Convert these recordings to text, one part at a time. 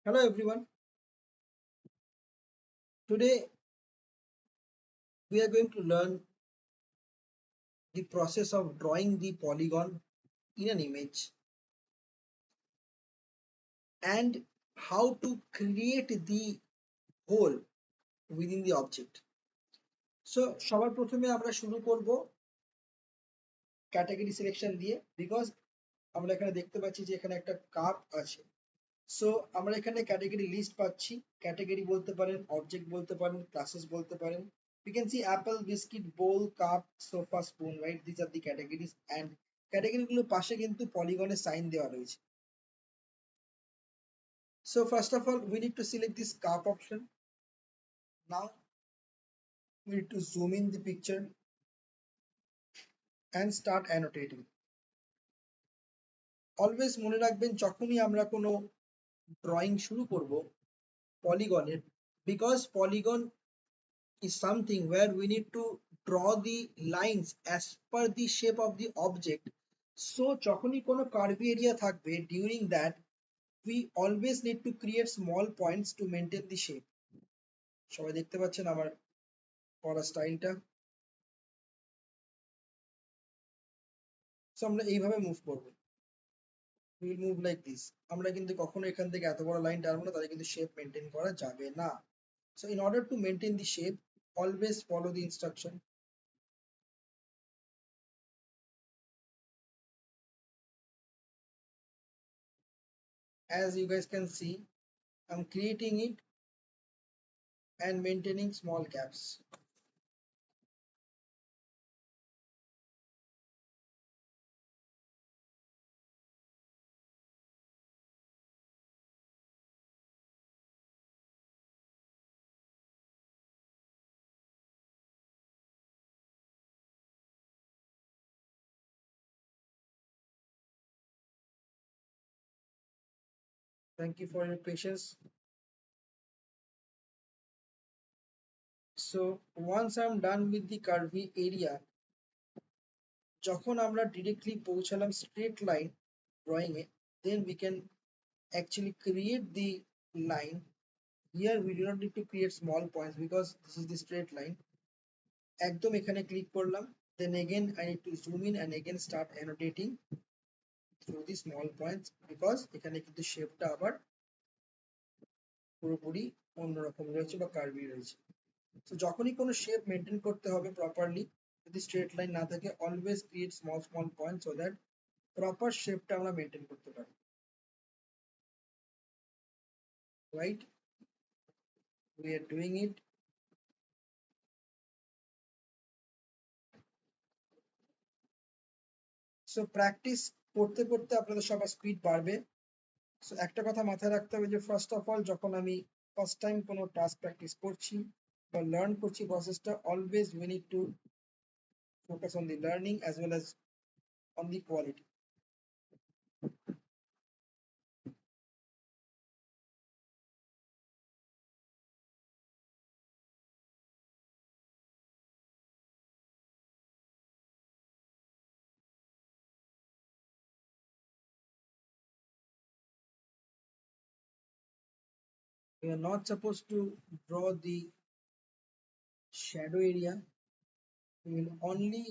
Hello everyone. Today we are going to learn the process of drawing the polygon in an image and how to create the hole within the object. So সবার প্রথমে আমরা শুরু করব category selection দিয়ে because আমরা এখানে দেখতে পাচ্ছি যে এখানে একটা কাপ আছে। সো আমরা এখানে ক্যাটাগরি লিস্ট পাচ্ছি। ক্যাটাগরি বলতে পারেন, অবজেক্ট বলতে পারেন, ক্লাসেস বলতে পারেন। We can see apple, biscuit, bowl, cup, sofa, spoon, right? These are the categories and category গুলোর পাশে কিন্তু পলিগনের সাইন দেওয়া রয়েছে। So first of all, we need to select this cup option. Now we need to zoom in the picture and start annotating. Always মনে রাখবেন যখনই আমরা কোনো ড্রয়িং শুরু করব পলিগনের, because polygon is something where we need to draw the lines as per the shape of the object. So যখনই কোনো curvy area থাকবে, during that we always need to create small points to maintain the shape. সবাই দেখতে পাচ্ছেন আমার পড়া স্টাইলটা? So আমরা এইভাবে মুভ করব। we will move like this. আমরা কিন্তু কখনো এখান থেকে এত বড় লাইন টানবো না, তাহলে কিন্তু শেপ মেনটেন করা যাবে না। So in order to maintain the shape, always follow the instruction. As you guys can see, I'm creating it and maintaining small gaps. Thank you for your patience. So once I'm done with the curvy area, যখন আমরা directly পৌঁছালাম straight line drawing it, then we can actually create the line. Here we do not need to create small points because this is the straight line. একদম এখানে click করলাম, then again I need to zoom in and again start annotating through the small points because এখানে কিন্তু শেপটা আবার পুরোপুরি অন্যরকম রয়েছে বা কার্ভি রয়েছে। তো যখনই কোনো শেপ মেনটেন করতে হবে প্রপারলি, যদি স্ট্রেট লাইন না থাকে, always create small small point so that proper শেপটা আমরা মেনটেন করতে পারি, right? We are doing it. So practice করতে করতে আপনাদের সবার স্পিড বাড়বে। সো একটা কথা মাথায় রাখতে হবে যে ফার্স্ট অফ অল যখন আমি ফার্স্ট টাইম কোনো টাস্ক প্র্যাকটিস করছি বা লার্ন করছি প্রসেসটা, always we need to focus on the learning as well as on the quality. We are not supposed to draw the shadow area. We will only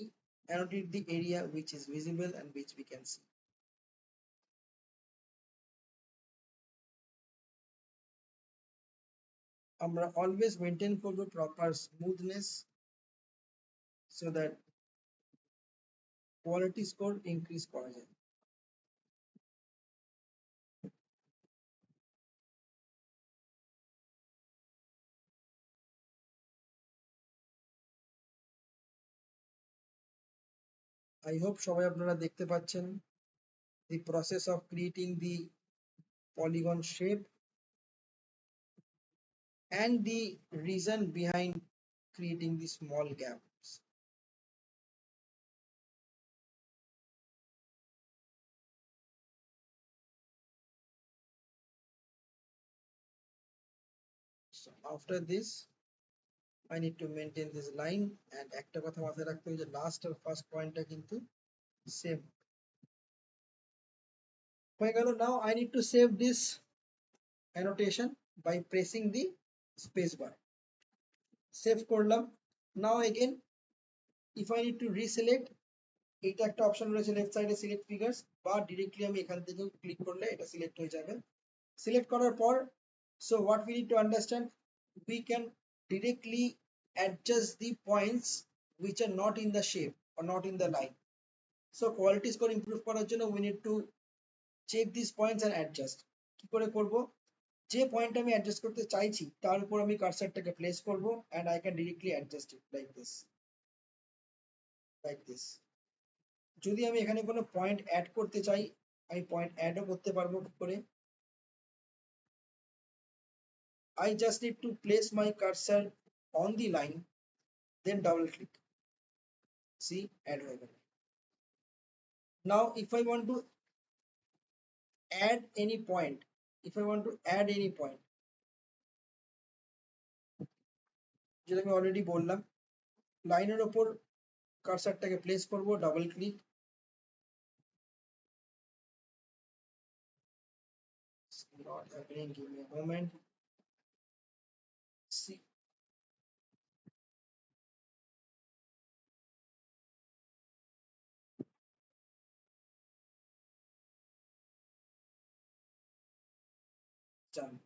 annotate the area which is visible and which we can see. আমরা always maintain করবো proper smoothness so that quality score increase করা যায়। I hope সবাই আপনারা দেখতে পাচ্ছেন the process of creating the polygon shape and the reason behind creating the small gaps. So after this I need to maintain this line and একটা কথা মাথায় রাখতে হবে যে লাস্ট আর ফার্স্ট পয়েন্টটা কিন্তু সেম হয়ে গেল। নাও I need to save this annotation by pressing the space bar. Save করলাম. Now again, if I need to reselect, এটা একটা অপশন রয়েছে লেফট সাইডে সিলেক্ট ফিগার্স, বা ডিরেক্টলি আমি এখান থেকে ক্লিক করলে এটা সিলেক্ট হয়ে যাবে. সিলেক্ট করার পর, so what we need to understand, we can directly adjust the points which are not in the shape or not in the line. So quality score improve করার জন্য we need to check these points and adjust. কি করে করব? যে point আমি adjust করতে চাইছি তার উপর আমি কার্সারটাকে প্লেস করব and I can directly adjust it like this. যদি আমি এখানে কোনো পয়েন্ট অ্যাড করতে চাই, আমি পয়েন্ট অ্যাডও করতে পারবো কি করে? I just need to place my cursor on the line, then double click. See, add হয়ে গেল. Now if I want to add any point, যেটা আমি অলরেডি বললাম, লাইনের ওপর কার্সারটাকে প্লেস করব, double click. Not happening, give me a moment. See, done.